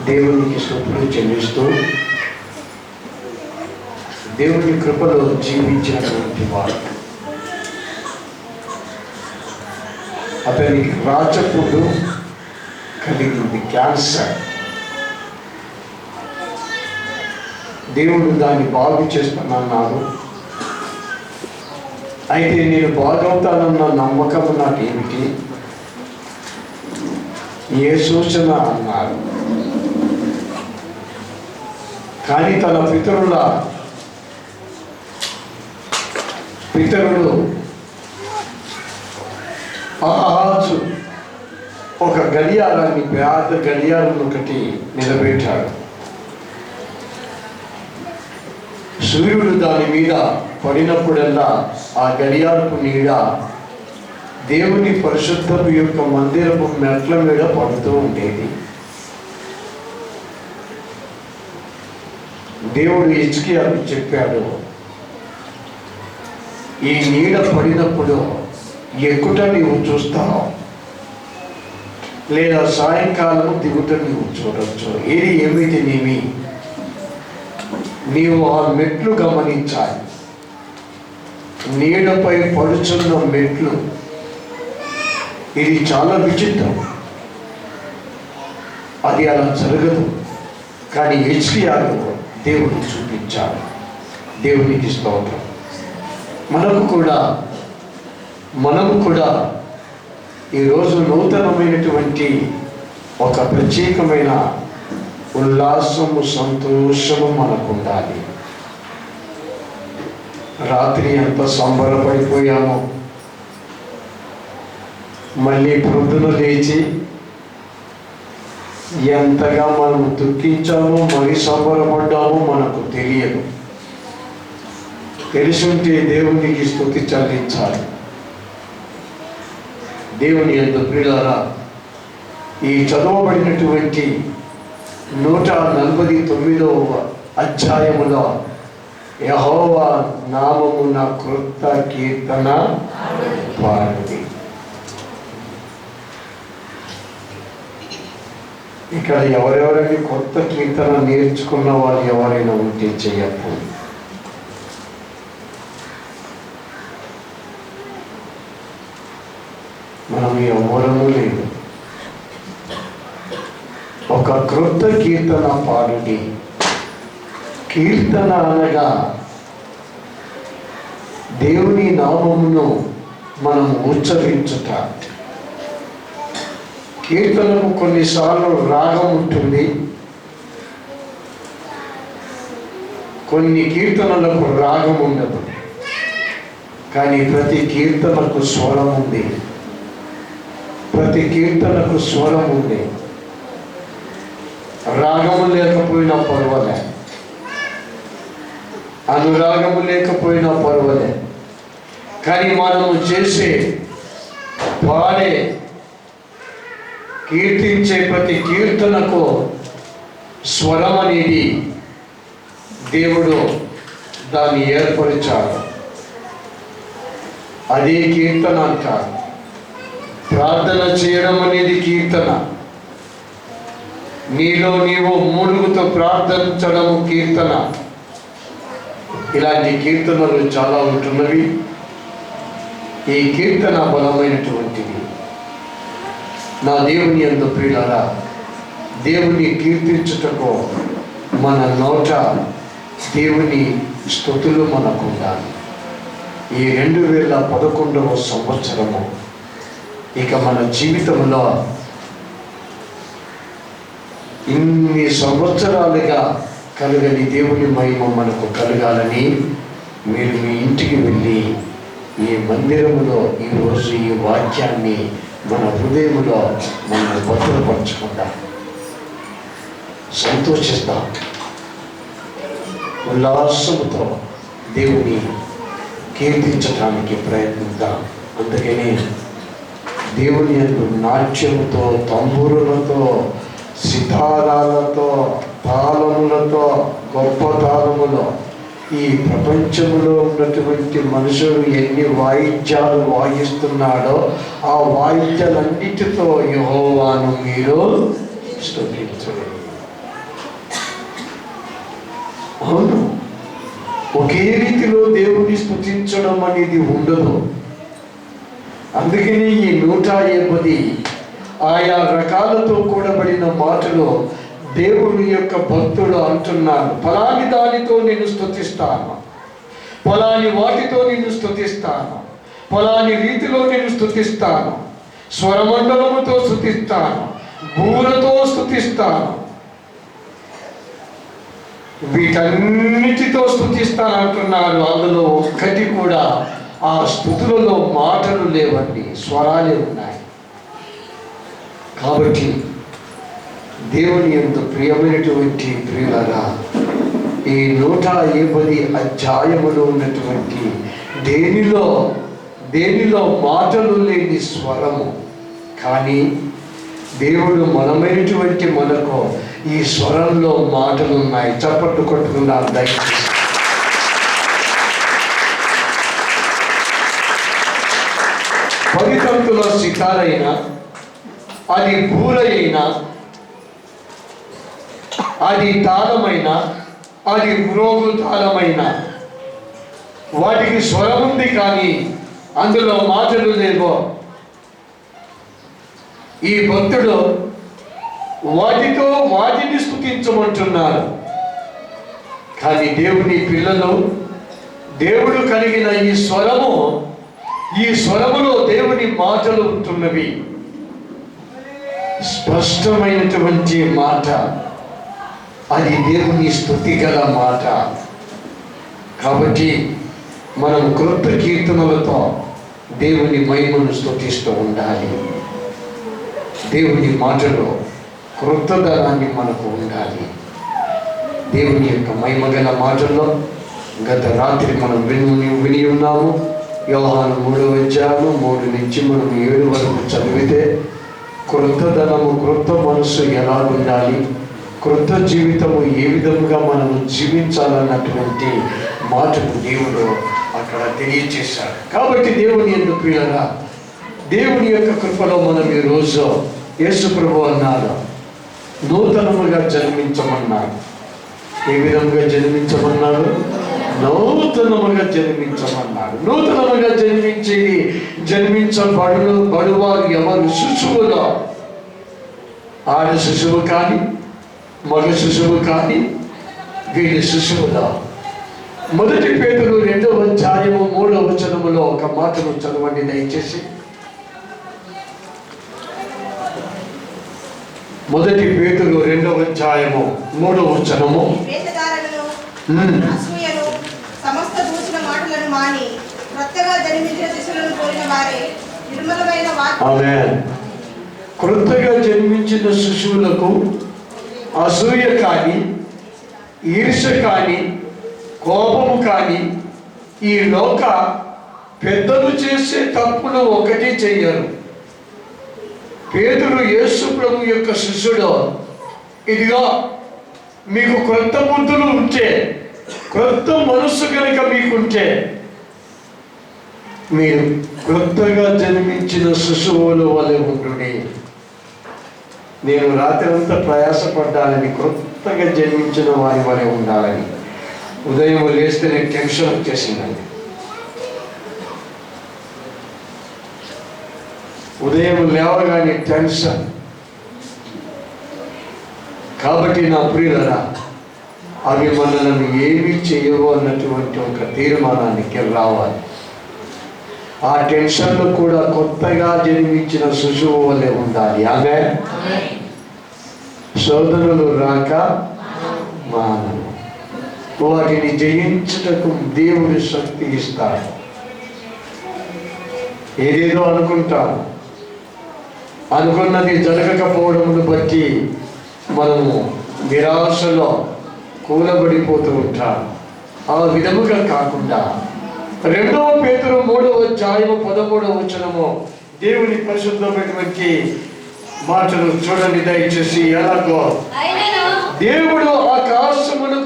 దేవునికి స్తుతులు చెల్లిస్తూ దేవుని కృపలో జీవించినటువంటి వారు. అతనికి రాచపుడు కలిగింది, క్యాన్సర్. దేవుడు దాన్ని బాగు చేస్తానన్నాడు. అయితే నేను బాగవుతానన్న నమ్మకం నాకేమిటి, ఏ సూచన అన్నారు. కానీ తన పితరుడు ఆహాజు ఒక గడియారాన్ని, పేద గడియారం ఒకటి నిలబెట్టాడు. సూర్యుడు దాని మీద పడినప్పుడల్లా ఆ గడియారపు నీడ దేవుని పరిశుద్ధపు యొక్క మందిరపు మెట్ల మీద పడుతూ ఉండేది. దేవుడు హిజ్కియాకు చెప్పాడు, ఈ నీడ పడినప్పుడు ఎక్కుట నీవు చూస్తావు, లేదా సాయంకాలం దిగుట నీవు చూడవచ్చు. ఏది ఏమైతే నీవు ఆ మెట్లు గమనించాలి. నీడపై పడుచున్న మెట్లు, ఇది చాలా విచిత్రం. అది అలా జరగదు. కానీ హిజ్కియాకు దేవుడు చూపించాడు. దేవునికి స్తోత్రం. మనము కూడా ఈరోజు నూతనమైనటువంటి ఒక ప్రత్యేకమైన ఉల్లాసము, సంతోషము మనకు ఉండాలి. రాత్రి ఎంత సంబరపడిపోయామో, మళ్ళీ ప్రొద్దున లేచి ఎంతగా మనం దుఃఖించామో, మరి సంబరపడ్డామో మనకు తెలియదు. తెలిసుంటే దేవునికి స్తుతి చెల్లించాలి. దేవుని యందు ప్రియులారా, ఈ చదవబడినటువంటి 149వ అధ్యాయములో యెహోవా నామమున క్రొత్త కీర్తన పాడుడి. ఇక్కడ ఎవరెవరైనా కొత్త కీర్తన నేర్చుకున్న వాళ్ళు ఎవరైనా ఉంటే చేయకపోయి. మనం ఎవరము లేదు. ఒక క్రొత్త కీర్తన పాడుడి. కీర్తన అనగా దేవుని నామమును మనం ఉచ్చరించుట. కీర్తనకు కొన్నిసార్లు రాగం ఉంటుంది, కొన్ని కీర్తనలకు రాగం ఉండదు. కానీ ప్రతి కీర్తనకు స్వరం ఉంది. ప్రతి కీర్తనకు స్వరం ఉంది. రాగము లేకపోయినా పర్వాలే, అనురాగము లేకపోయినా పర్వాలే. కానీ మనము చేసే, పాడే, కీర్తించే ప్రతి కీర్తనకు స్వరం అనేది దేవుడు దాన్ని ఏర్పరిచాడు. అదే కీర్తన అంటారు. ప్రార్థన చేయడం అనేది కీర్తన. నీలో నీవు మూలుగుతో ప్రార్థించడము కీర్తన. ఇలాంటి కీర్తనలు చాలా ఉంటున్నవి. ఈ కీర్తన బలమైనటువంటిది. నా దేవుని యందు ప్రియులారా, దేవుని కీర్తించుటకు మన నోట దేవుని స్తుతులు మనకు ఉండాలి. ఈ 2011వ సంవత్సరము ఇక మన జీవితంలో ఇన్ని సంవత్సరాలుగా కలగని దేవుని మహిమ మనకు కలగాలని మీరు మీ ఇంటికి వెళ్ళి ఈ మందిరములో ఈరోజు ఈ వాక్యాన్ని మన హృదయంలో మనం భద్రపరచుకుందాం, సంతోషిస్తాం, ఉల్లాసముతో దేవుని కీర్తించడానికి ప్రయత్నిద్దాం. అందుకని దేవుని యందు నాట్యముతో, తంబూరులతో, సితారాలతో, తాళములతో, గొప్ప తాళములో ఈ ప్రపంచంలో ఉన్నటువంటి మనుషులు ఎన్ని వాయిద్యాలు వాయిస్తున్నాడో ఆ వాయిద్యాలన్నిటితో యెహోవాను మీరు స్తుతించండి. అవును, ఒకే రీతిలో దేవుని స్తుతించడం అనేది ఉండదు. అందుకని ఈ 150 ఆయా రకాలతో కూడబడిన మాటలు దేవుని యొక్క భక్తుడు అంటున్నారు. ఫలాని దానితో నేను స్తుతిస్తాను, ఫలాని వాటితో నేను స్తుతిస్తాను, ఫలాని రీతిలో నేను స్తుతిస్తాను, స్వరమండలముతో స్తుతిస్తాను, బూరతో స్తుతిస్తాను, వీటన్నిటితో స్తుతిస్తాను అంటున్నారు. అందులో ఒక్కటి కూడా ఆ స్తుతులలో మాటలు లేవండి, స్వరాలే ఉన్నాయి. కాబట్టి దేవుని యందు ప్రియమైనటువంటి ప్రియులారా, ఈ 150 అధ్యాయములు ఉన్నటువంటి దేనిలో మాటలు లేని స్వరము, కానీ దేవుడు మనమైనటువంటి మనకు ఈ స్వరంలో మాటలు ఉన్నాయి. చప్పట్లు కొట్టుకున్నారు దయచేసి. పరితంతుల సితారైనా, అది బూరైనా, అది తాళమైనా, అది మ్రోగు తాళమైనా, వాటికి స్వరం ఉంది కానీ అందులో మాటలు లేవో. ఈ భక్తుడు వాటితో వాటిని స్తుతించమంటున్నారు. కానీ దేవుని పిల్లలు, దేవుడు కలిగిన ఈ స్వరములో దేవుని మాటలు ఉంటున్నవి. స్పష్టమైనటువంటి మాట, అది దేవుని స్తుతి గల మాట. కాబట్టి మనం క్రొత్త కీర్తనలతో దేవుని మహిమను స్తుతిస్తూ ఉండాలి. దేవుని మాటలో క్రొత్తదనాన్ని మనకు ఉండాలి. దేవుని యొక్క మహిమగల మాటల్లో గత రాత్రి మనం విని ఉన్నాము. యోహాను 3వ అధ్యాయం 3 నుంచి మనం 7 వరకు చదివితే క్రొత్తదనము, క్రొత్త మనస్సు ఎలా ఉండాలి, క్రొత్త జీవితము ఏ విధముగా మనము జీవించాలన్నటువంటి మాటను దేవుడు అక్కడ తెలియజేశాడు. కాబట్టి దేవుని యందు ప్రియులారా, దేవుని యొక్క కృపలో మనం ఈరోజు యేసు ప్రభు అన్నారు, నూతనముగా జన్మించమన్నారు. ఏ విధముగా జన్మించమన్నారు? నూతనముగా జన్మించమన్నారు. నూతనముగా జన్మించబడువారు ఎవరు? శిశువులో, ఆడ శిశువు కానీ మగ శిశువు కానీ వీడి శిశువులో. 1 పేతురు 2వ అధ్యాయము 3వ వచనములో ఒక మాటను చదవండి దయచేసి. 1 పేతురు 2వ అధ్యాయము 3వ వచనము. సమస్త దూషణ మాటలను మాని క్రొత్తగా జన్మించిన శిశువులను కోరిన వారే నిర్మలమైన వాక్యం. ఆమేన్. క్రొత్తగా జన్మించిన శిశువులకు అసూయ కానీ, ఈర్ష కానీ, కోపము కానీ, ఈ లోక పెద్దలు చేసే తప్పులు ఒకటి చెయ్యరు. పేతురు యేసు ప్రభు యొక్క శిష్యుడు, ఇదిగో మీకు క్రొత్త బుద్ధులు ఉంటే, క్రొత్త మనస్సు కనుక మీకుంటే, మీరు క్రొత్తగా జన్మించిన శిశువుల వలె ఉండుడి. నేను రాత్రి అంతా ప్రయాసపడ్డానని, క్రొత్తగా జన్మించిన వారి వలె ఉండాలని. ఉదయం లేస్తే నేను టెన్షన్ వచ్చేసిందండి. ఉదయం లేవగానే టెన్షన్. కాబట్టి నా ప్రియులరా, అవి మనల్ని ఏమీ చేయవు అన్నటువంటి ఒక తీర్మానానికి రావాలి. ఆ టెన్షన్లు కూడా కొత్తగా జన్మించిన శిశువు వల్లే ఉండాలి. ఆమేన్. శోధనలు రాక మానవు. వాటిని జయించుటకు దేవుడి శక్తి ఇస్తాడు. ఏదేదో అనుకుంటాము, అనుకున్నది జరగకపోవడమును బట్టి మనము నిరాశలో కూలబడిపోతూ ఉంటాం. ఆ విధముగా కాకుండా 2వ పేతురు 3వ అధ్యాయము 13వ వచనము దేవుని పరిశుద్ధమైనటువంటి మాటలు చూడండి దయచేసి. ఎలాగో దేవుడు ఆకాశమును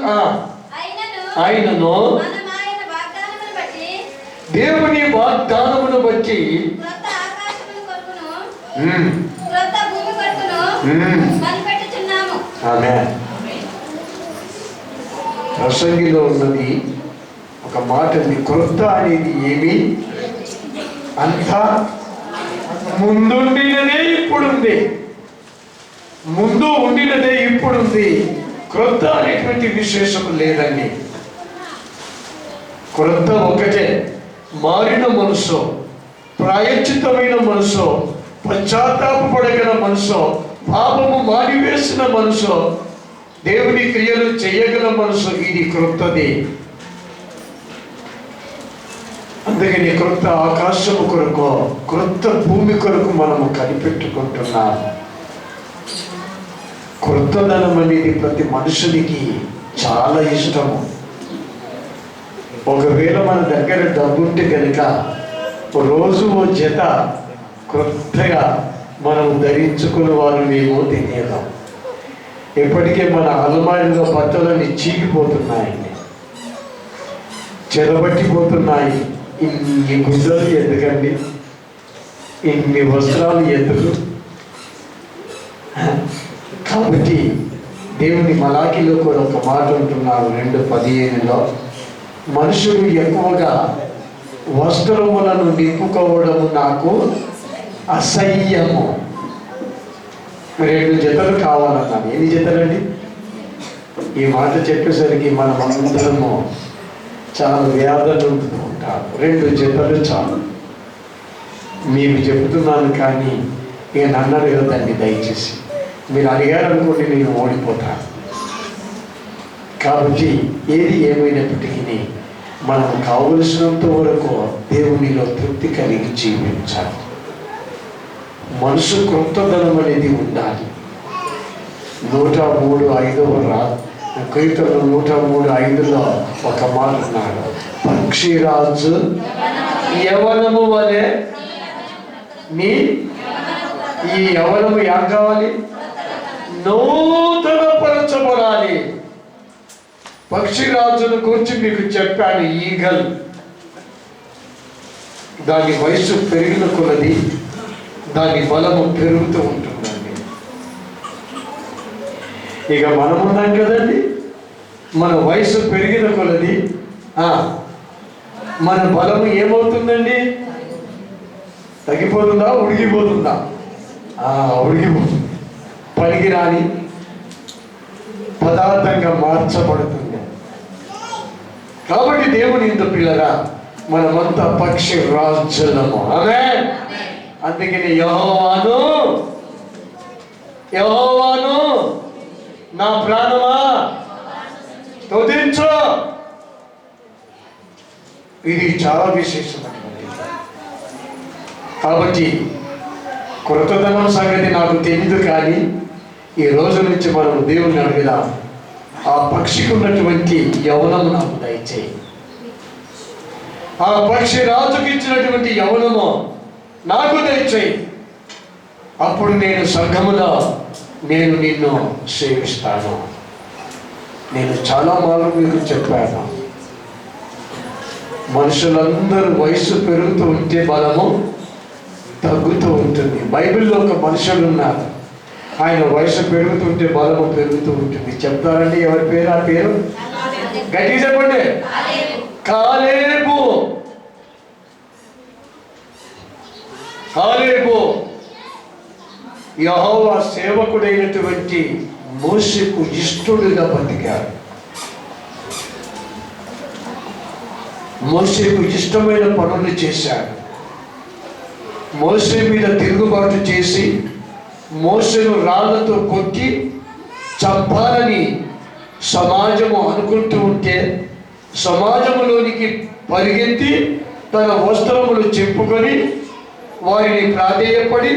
ఆయనను దేవుని వాగ్దానమును బట్టి ప్రసంగిలో ఉన్నది ఒక మాట ఉంది, క్రొత్త అనేది ఏమి అంతా ముందుండినదే ఇప్పుడుంది, ముందు ఉండినదే ఇప్పుడుంది, క్రొత్త అనేటువంటి విశేషం లేదండి. క్రొత్త ఒకటే, మారిన మనసు, ప్రాయశ్చిత్తమైన మనసు, పశ్చాత్తాపపడగల మనసు, పాపము మారివేసిన మనసు, దేవుని క్రియలు చేయగల మనసు, ఇది క్రొత్తది. అందుకని క్రొత్త ఆకాశము కొరకు, క్రొత్త భూమి కొరకు మనము కనిపెట్టుకుంటున్నాం. క్రొత్తదనం అనేది ప్రతి మనుషునికి చాలా ఇష్టము. ఒకవేళ మన దగ్గర డబ్బుంటే కనుక రోజు ఓ జత క్రొత్తగా మనం ధరించుకునే వాళ్ళు మేము తెలియదు. ఇప్పటికే మన అలమారిలో బట్టలన్నీ చీకిపోతున్నాయండి, చెరబట్టిపోతున్నాయి. ఇన్ని గుడ్డలు ఎందుకండి, ఇన్ని వస్త్రాలు ఎందుకు? కాబట్టి దేవుని మలాకిలో కూడా ఒక మాట ఉంటున్నాడు 2:15లో, మనుషుడు ఎక్కువగా వస్త్రములను నింపుకోవడము నాకు అసహ్యము. 2 జతలు కావాలన్నాను. ఎన్ని జతలండి? ఈ మాట చెప్పేసరికి మనం అందరము చాలా వ్యాధులు ఉంటూ ఉంటారు. 2 జతలు చాలు. మీకు చెబుతున్నాను కానీ నేను అన్నాడు కదండి, దయచేసి మీరు అడిగారు అనుకోండి నేను ఓడిపోతాను. కాబట్టి ఏది ఏమైనప్పటికీ మనం కావలసినంత వరకు దేవునిలో తృప్తి కలిగి జీవించాలి. మనసు క్రొత్తదనం అనేది ఉండాలి. 103:5 కీర్తన 103:5లో ఒక మాట ఉన్నాడు, పక్షిరాజు యవనము వలె నీ ఈ యవనము ఏం కావాలి? నూతన పరచబడాలి. పక్షిరాజును గురించి మీకు చెప్పాను. ఈగల్ దాని వయసు పెరిగిన కొలది దాని బలము పెరుగుతూ ఉంటుందండి. ఇక మనం ఉన్నాం కదండి, మన వయసు పెరిగిన కొలది మన బలము ఏమవుతుందండి? తగ్గిపోతుందా, ఉడిగిపోతుందా? ఉడిగిపోతుంది. పనికిరాని పదార్థంగా మార్చబడుతుంది. కాబట్టి దేవుని ఇంత పిల్లగా మనమంతా పక్షి రాజులము. ఆమేన్. అందుకని యెహోవాను నా ప్రాణమా స్తుతించు. ఇది చాలా విశేషమైనది. కాబట్టి కృతజ్ఞత సంగతి నాకు తెలియదు, కానీ ఈ రోజు నుంచి మనం దేవుని అడుగుదాం, ఆ పక్షికి ఉన్నటువంటి యవనము నాకు దయచేయి. ఆ పక్షి రాజుకి ఇచ్చినటువంటి యవనము నాకు దయచేయి. అప్పుడు నేను సంఘములో నేను నిన్ను సేవిస్తాను. నేను చాలా మార్లు మీకు చెప్పాను, మనుషులందరూ వయసు పెరుగుతూ ఉంటే బలము తగ్గుతూ ఉంటుంది. బైబిల్లో ఒక మనుషులు ఉన్నారు, ఆయన వయసు పెరుగుతుంటే బలము పెరుగుతూ ఉంటుంది. చెప్తారండి ఎవరి పేరు? ఆ పేరు గట్టి చెప్పండి. కాలేబు. యెహోవా సేవకుడైనటువంటి మోషేకు ఇష్టడుగా బతికాడు. మోషేకు ఇష్టమైన పనులు చేశాడు. మోషే మీద తిరుగుబాటు చేసి మోషేను రాళ్లతో కొట్టి చంపాలని సమాజము అనుకుంటూ ఉంటే సమాజంలోనికి పరిగెత్తి తన వస్త్రములు చెప్పుకొని వారిని ప్రాధేయపడి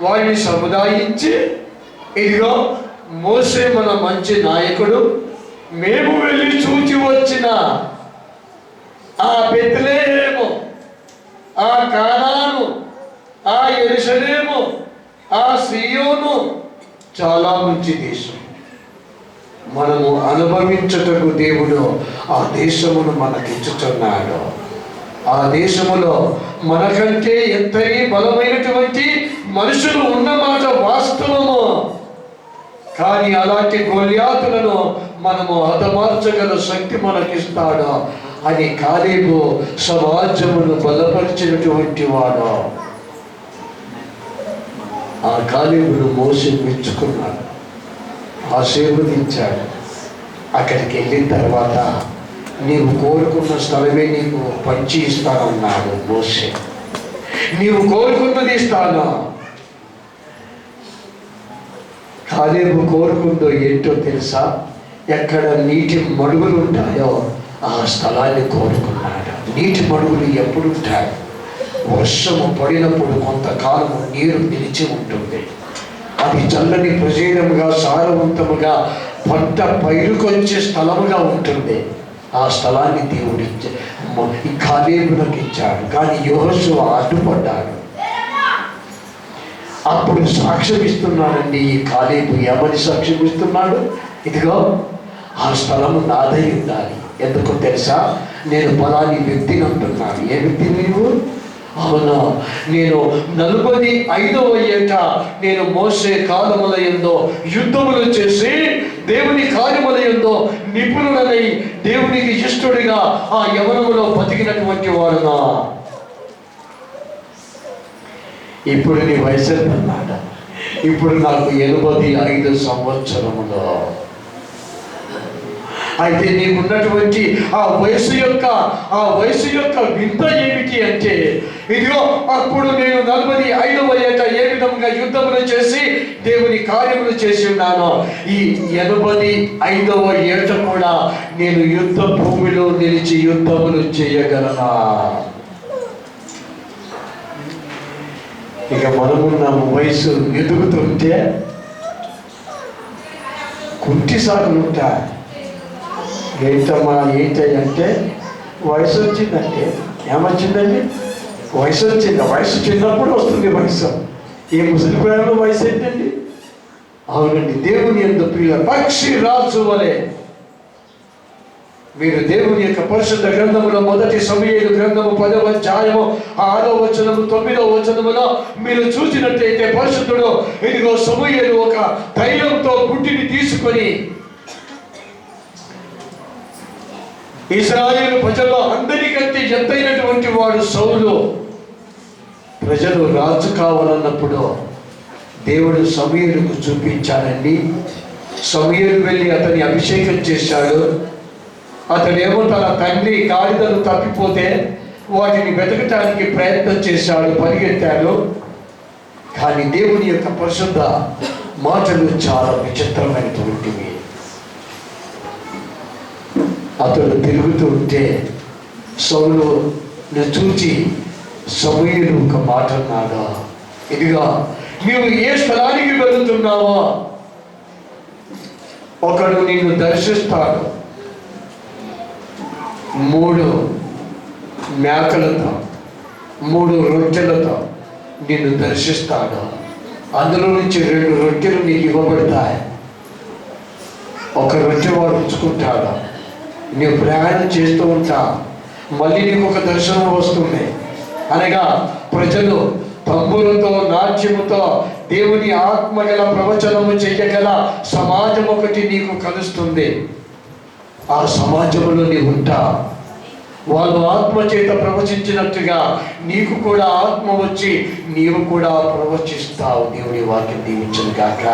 వారిని సముదాయించి, ఇదిగో మోషే మన మంచి నాయకుడు, మేము వెళ్ళి చూచి వచ్చిన ఆ బెత్లెహేము, ఆ కానాను, ఆ యెరూషలేము, ఆ సీయోను చాలా మంచి దేశం, మనము అనుభవించుటకు దేవుడు ఆ దేశమును మనకిచ్చుచున్నాడు. ఆ దేశములో మనకంటే ఎంతని బలమైనటువంటి మనుషులు ఉన్నమాట వాస్తవము. కానీ అలాంటి గొల్యాతులను మనము హతమార్చగల శక్తి మనకిస్తాడు అని కాలేబు సమాజమును బలపరిచినటువంటి వాడు. ఆ కాలేబును మోసే మెచ్చుకున్నాడు, ఆశీర్వదించాడు. అక్కడికి వెళ్ళిన తర్వాత నీవు కోరుకున్న స్థలమే నీకు పంచి ఇస్తానన్నాడు మోసే. నీవు కోరుకున్నది ఇస్తాను. కాలేబు కోరుకుందో ఏంటో తెలుసా? ఎక్కడ నీటి మడుగులు ఉంటాయో ఆ స్థలాన్ని కోరుకున్నాడు. నీటి మడుగులు ఎప్పుడు ఉంటాయి? వర్షము పడినప్పుడు కొంతకాలం నీరు నిలిచి ఉంటుంది. అది చల్లని ప్రజీరముగా సారవంతముగా పంట పైరుకొచ్చే స్థలముగా ఉంటుంది. ఆ స్థలాన్ని దేవుడు ఈ కాలేబులకు ఇచ్చాడు. కానీ యెహోషువ అడ్డుపడ్డాడు. అప్పుడు సాక్ష్యం ఇస్తున్నాడండి ఈ కాలేబు. ఏమని సాక్ష్యం ఇస్తున్నాడు? ఇదిగో ఆ స్థలము నాదై ఉండాలి. ఎందుకో తెలుసా? నేను పలాని వ్యక్తిని అంటున్నాను. ఏ వ్యక్తిని నీవు? అవును, నేను 45వ ఏట నేను మోసే కాలముల యందు యుద్ధములు చేసి దేవుని కార్యముల యందు నిపుణుడనై దేవునికి ఇష్టడుగా ఆ యవనములో బతికినటువంటి వాడునా. ఇప్పుడు నీ వయసు అన్నాడు. ఇప్పుడు నాకు 85 సంవత్సరములో. అయితే నీకున్నటువంటి ఆ వయసు యొక్క వింత ఏమిటి అంటే, ఇదిగో అప్పుడు నేను 45వ ఏట ఏ విధంగా యుద్ధములు చేసి దేవుని కార్యములు చేసి ఉన్నాను. ఈ 85వ ఏట కూడా నేను యుద్ధ భూమిలో నిలిచి యుద్ధములు చేయగలనా? ఇక మనమున్నాము వయసు ఎదుగుతుంటే కుంటి సాగులు ఉంటాయి. ఏంటమ్మా ఏంటంటే వయసు వచ్చిందంటే ఏమొచ్చిందండి? వయసు వచ్చింది. వయసు చిన్నప్పుడు వస్తుంది వయసు. ఈ ముసలి పిల్లల వయసు ఏంటండి? అవునండి, దేవుని యందు ప్రియుల పక్షి రాజు వలె మీరు దేవుని యొక్క పరిశుద్ధ గ్రంథములో మొదటి సమూయేలు గ్రంథము 10వ అధ్యాయము 6వ వచనము 9వ వచనములో మీరు చూసినట్లయితే పరిశుద్ధుడు ఇదిగో సమూయేలు ఒక తైలంతో గుడ్డిని తీసుకొని ఇశ్రాయేలు ప్రజల్లో అందరికంటే ఎత్తైనటువంటి వాడు సౌలు. ప్రజలు రాజు కావాలన్నప్పుడు దేవుడు సమూయేలుకు చూపించాడండి. సమూయేలు వెళ్ళి అతని అభిషేకం చేశాడు. అతడేమో తన తండ్రి గాడిదలు తప్పిపోతే వాటిని వెతకటానికి ప్రయత్నం చేశాడు, పరిగెత్తాడు. కానీ దేవుని యొక్క పరిశుద్ధ మాటలు చాలా విచిత్రమైనటువంటివి. అతడు తిరుగుతూ ఉంటే సౌలును చూచి సమూయేలు ఒక మాట అన్నాడు. ఇదిగా నీవు ఏ స్థలానికి వెళుతున్నావో ఒకడు నిన్ను దర్శిస్తాడు. 3 మేకలతో 3 రొట్టెలతో నిన్ను దర్శిస్తాడు. అందులో నుంచి 2 రొట్టెలు నీకు ఇవ్వబడతాయి. ఒక రొట్టె వాడు ఉంచుకుంటాడు. నీవు ప్రయాణం చేస్తూ ఉంటా, మళ్ళీ నీకు ఒక దర్శనం వస్తుంది. అనగా ప్రజలు తంబులతో నాట్యముతో దేవుని ఆత్మగల ప్రవచనము చెయ్యగల సమాజం ఒకటి నీకు కలుస్తుంది. ఆ సమాజంలో నీవు ఉంటా. వాళ్ళు ఆత్మ చేత ప్రవచించినట్టుగా నీకు కూడా ఆత్మ వచ్చి నీవు కూడా ప్రవచిస్తావు. దేవుని వాక్యం దీవించును గాక.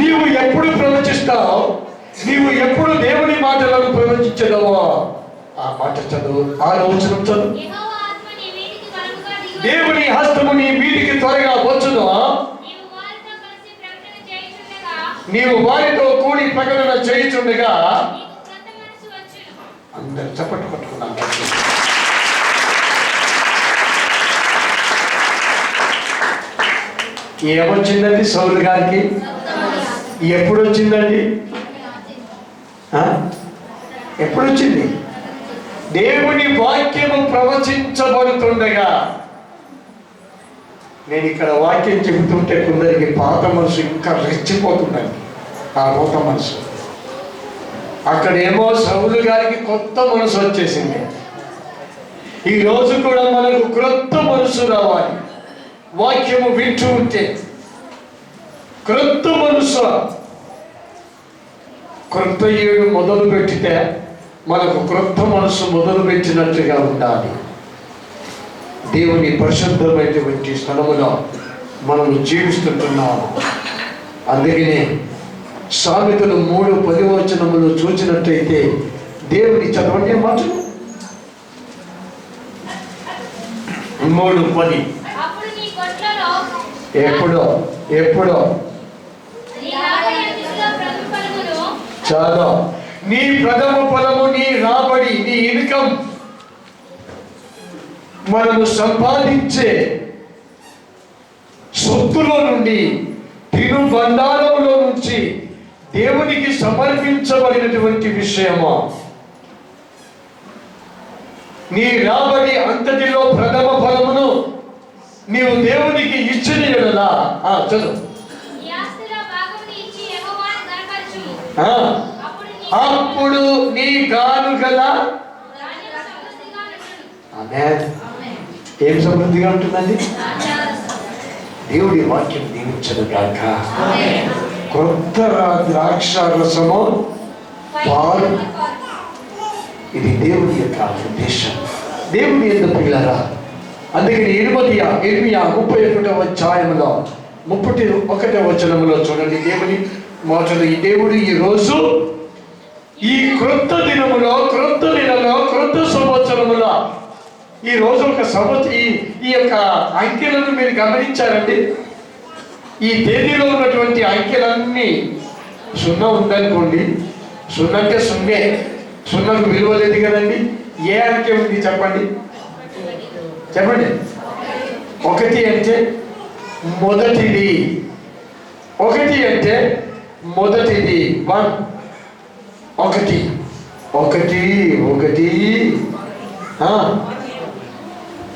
నీవు ఎప్పుడు ప్రవచిస్తావు? నీవు ఎప్పుడు దేవుని మాటలను ప్రవచించదవో ఆ మాట చదువు. 6వ వచనం చదువు. దేవుని హస్తము నీ మీదికి త్వరగా వచ్చును. నీవు వారితో కూడి ప్రకటన చేయుచుండగా అందరు చప్పట్లు కొట్టుకున్నాను. ఏమొచ్చిందండి సౌలు గారికి? ఎప్పుడు వచ్చిందండి? ఎప్పుడు వచ్చింది? దేవుని వాక్యము ప్రవచించబడుతుండగా. నేను ఇక్కడ వాక్యం చెబుతుంటే కొందరికి పాత మనసు ఇంకా రెచ్చిపోతుందండి. ఆ కొత్త మనసు అక్కడేమో సౌలు గారికి కొత్త మనసు వచ్చేసింది. ఈరోజు కూడా మనకు క్రొత్త మనసు రావాలి. వాక్యము వింటూ ఉంటే క్రొత్త మనసు క్రొత్త ఏడు మొదలు పెట్టితే మనకు క్రొత్త మనసు మొదలు పెట్టినట్టుగా ఉండాలి. దేవుని పరిశుద్ధమైనటువంటి స్థలములో మనము జీవిస్తుంటున్నాము. అందుకనే సామెతలు 3:10 చూసినట్టయితే దేవుని చదవండి మాటలు 3:10 ఎప్పుడో చాలా నీ ప్రథమ ఫలము, నీ రాబడి, నీ ఇన్కమ్, మనము సంపాదించే సొత్తులో నుండి, తిను బండారంలో నుంచి దేవునికి సమర్పించబడినటువంటి విషయమా, నీ రాబడి అంతటిలో ప్రథమ ఫలమును నీవు దేవునికి ఇచ్చిన యెడల చదువు అప్పుడు నీ గానుగల ఏం సమృద్ధిగా ఉంటుందండి. దేవుడి వాక్యం దీవించదు గాక. క్రొత్త ద్రాక్ష రసము పాలు, ఇది దేవుని యొక్క ఉద్దేశం. దేవుని ఎందుకు పిల్లరా, అందుకని ఇర్మియా 31వ అధ్యాయంలో 31వ వచనములో చూడండి దేవుని మాటలు. ఈ దేవుడు ఈ రోజు, ఈ క్రొత్త దినములో, క్రొత్త నెలలో, క్రొత్త సంవత్సరములో, ఈ రోజు ఒక ఈ యొక్క అంకెలను మీరు గమనించారండి. ఈ తేదీలో ఉన్నటువంటి అంకెలన్నీ 0 ఉందనుకోండి, 0 అంటే 0, 0కు విలువ లేదు కదండి. ఏ అంకె ఉంది చెప్పండి, చెప్పండి. 1 అంటే మొదటిది, 1 అంటే మొదటిది, 1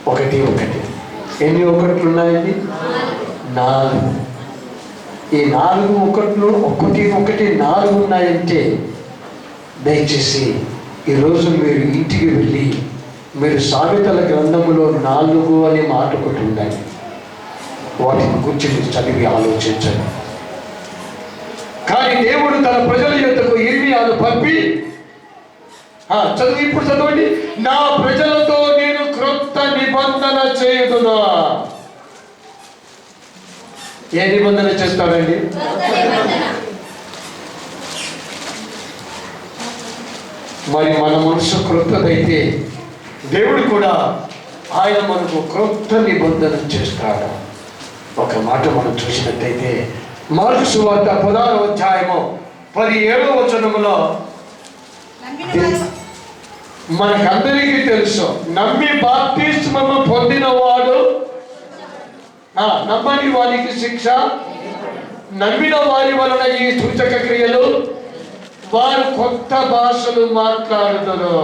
1 ఎన్ని ఒకట్లు ఉన్నాయండి? 4. ఈ 4 ఒకట్లు, 1 4 ఉన్నాయంటే దయచేసి ఈరోజు మీరు ఇంటికి వెళ్ళి మీరు సామెతల గ్రంథములో 4 అనే మాట ఒకటి ఉండాలి. వాటిని గురించి మీరు చదివి ఆలోచించండి. కానీ దేవుడు తన ప్రజల యొద్దకు ఇర్మియాను పంపి చదువు, ఇప్పుడు చదవండి. నా ప్రజలతో నేను క్రొత్త నిబంధన చేయుదును. ఏ నిబంధన చేస్తాడండి? మరి మన మనసు క్రొత్తదైతే దేవుడు కూడా ఆయన మనకు క్రొత్త నిబంధన చేస్తాడు. ఒక మాట మనం చూసినట్టయితే మార్కు సువార్త 16వ అధ్యాయము 17వ వచనములో మనకందరికీ తెలుసు, నమ్మి బాప్తిస్మము పొందినవాడు, నమ్మని వారికి శిక్ష, నమ్మిన వారి వలన ఈ సూచక క్రియలు, వారు కొత్త భాషలు మాట్లాడుతారు.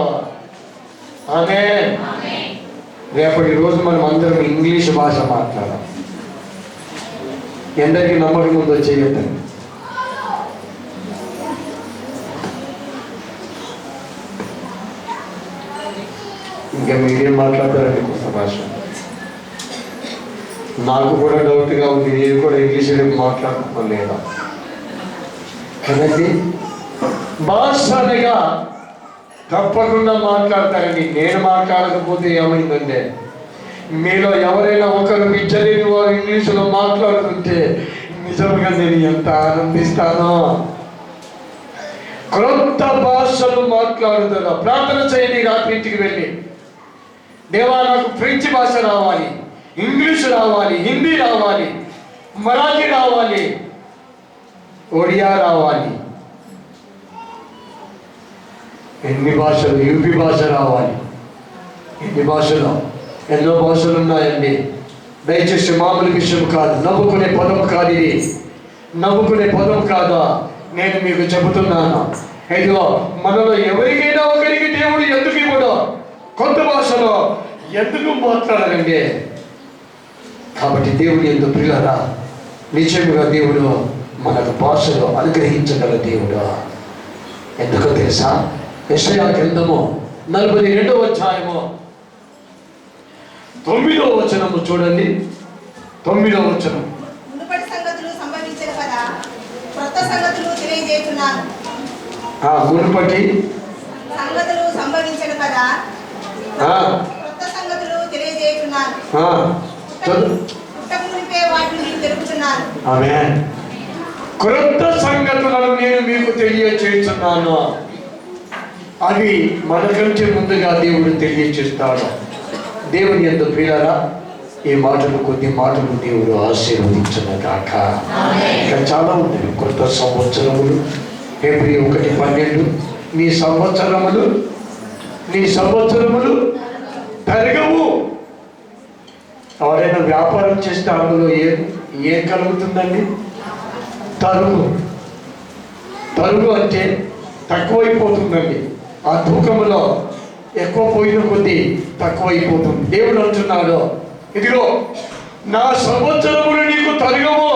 ఆమేన్. రేపటి రోజు మనం అందరం ఇంగ్లీష్ భాష మాట్లాడాలి. ఎందరికీ నమ్మకం ఉందో చేయొద్దండి. ఇంకా మీరేం మాట్లాడతారండి కొత్త భాష? నాకు కూడా డౌట్గా ఉంది, నేను కూడా ఇంగ్లీష్ మాట్లాడుతున్నాను లేదా కదండి. భాష అనగా తప్పకుండా మాట్లాడతారండి. నేను మాట్లాడకపోతే ఏమైందంటే, మీలో ఎవరైనా ఒకరు విద్యలేని వారు ఇంగ్లీషులో మాట్లాడుతుంటే నిజంగా నేను ఎంత ఆనందిస్తానో. క్రొత్త భాషలు మాట్లాడుతారు. ప్రార్థన చేయండి రాత్రి ఇంటికి వెళ్ళి, దేవా నాకు ఫ్రెంచ్ భాష రావాలి, ఇంగ్లీష్ రావాలి, హిందీ రావాలి, మరాఠీ రావాలి, ఒడియా రావాలి, ఎన్ని భాషలు, యూపీ భాష రావాలి. ఎన్ని భాషలు, ఎన్నో భాషలు ఉన్నాయండి. దయచేసి మామూలు విషయం కాదు, నవ్వుకునే పదం కాదు ఇది, నవ్వుకునే పదం కాదా. నేను మీకు చెబుతున్నాను, ఇదిగో మనలో ఎవరికైనా ఒకరికి దేవుడు ఎందుకు ఇవ్వడు? కొత్త భాషలో ఎందుకు మాట్లాడాలండి? కాబట్టి దేవుడు ఎందుకు ప్రియులారా, నిజంగా దేవుడు మనకు భాషలో అనుగ్రహించగల దేవుడు. ఎందుకో తెలుసా? యెషయా గ్రంథము 42వ అధ్యాయము 9వ వచనము చూడండి. 9వ వచనం, మునుపటి సంగతులు సంభవించను కదా, క్రొత్త సంగతులు తెలియజేస్తున్నాను. మునుపటి సంగతులు సంభవించను కదా, ఆ, కొత్త సంగతులు తెలియజేయుచున్నాను. ఆ, చదువు. పుట్టక మునిపే వాటిని మీకు తెలుపుతున్నాను. ఆమేన్. క్రొత్త సంగతులను నేను మీకు తెలియచేస్తున్నాను. అవి మనకంటే ముందుగా దేవుడు తెలియచేస్తాడు. దేవుని యందు ప్రియులారా, ఈ మాటలు కొద్ది మాటలు దేవుడు ఆశీర్వదించును గాక. ఇంకా చాలా ఉన్నాయి. కొత్త సంవత్సరములు, ఫిబ్రవరి 1:12, నీ సంవత్సరములు పెరగవు. ఎవరైనా వ్యాపారం చేస్తే అందులో ఏం కలుగుతుందండి? తరుగు అంటే తక్కువైపోతుందండి. ఆ తూకంలో ఎక్కువ పోయిన కొద్దీ తక్కువైపోతుంది. దేవుడు అంటున్నాడు, ఇదిగో నా సంవత్సరములు నీకు తరగవు,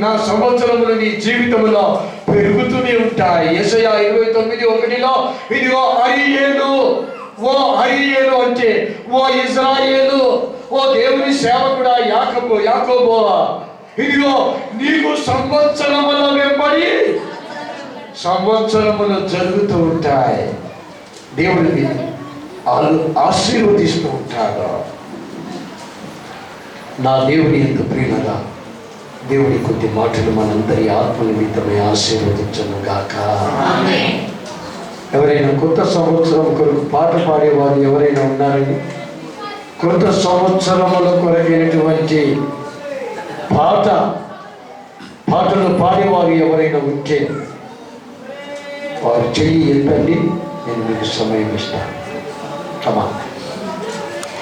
నా సంవత్సరములు నీ జీవితంలో పెరుగుతూనే ఉంటాయి. యెషయా 29:1 ఇదిగో అరీయేలు, ఓ అరీయేలు అంటే ఓ ఇజ్రాయేలు, ఓ దేవుని సేవకుడా యాకోబు, ఇదిగో నీకు సంవత్సరముల వెంబడి సంవత్సరములు జరుగుతూ ఉంటాయి. దేవుడిని ఆశీర్వదిస్తూ ఉంటాడు. నా దేవుని యందు ప్రియులారా, దేవుడి కొద్ది మాటలు మనందరి ఆత్మ నిమిత్తమై ఆశీర్వదించును గాక. ఎవరైనా కొత్త సంవత్సరం కొరకు పాట పాడేవారు ఎవరైనా ఉన్నారండి? కొత్త సంవత్సరముల కొరకైనటువంటి పాటలు పాడేవారు ఎవరైనా ఉంటే వారు చెయ్యి ఎత్తండి, నేను మీకు సమయం ఇస్తాను. కమా.